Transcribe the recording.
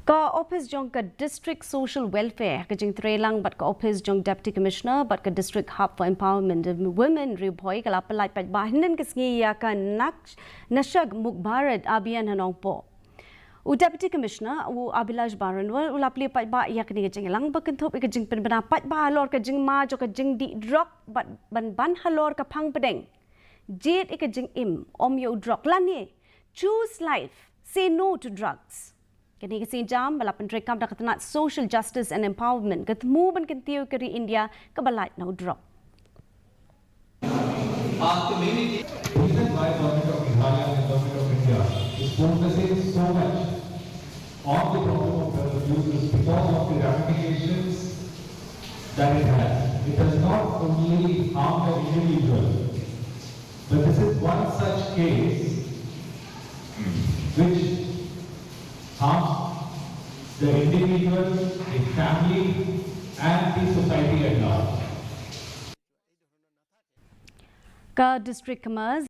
Ka office jong ka district social welfare ka jing trelang bat ka office jong deputy commissioner bat ka district hub for empowerment of women ri Bhoi kala Pyllait Paidbah hinden kisngi ya ka Nasha Mukt Bharat Abhiyaan hanong po. U deputy commissioner u Abhiyaan baran wa ulapli Paidbah ya kini ka jing lang bakenthop ka jing penbana Paidbah halor ka jing ma jo ka jing di drop bat ban halor ka phang pedeng. Jit ka jing im om yo drop lani. Choose life. Say no to drugs. Kini kasi jam balapan rekam dak tanat social justice and empowerment ketemu ban kentiu keri India ke Pyllait now drop. The reason why government of Abhiyaan and government of India is focusing so much on the problem of drug abuse is because of the ramifications that it has. It does not only harm the individual, but this is one such case which harms the individual, the family, and the society at large. Ka district commerce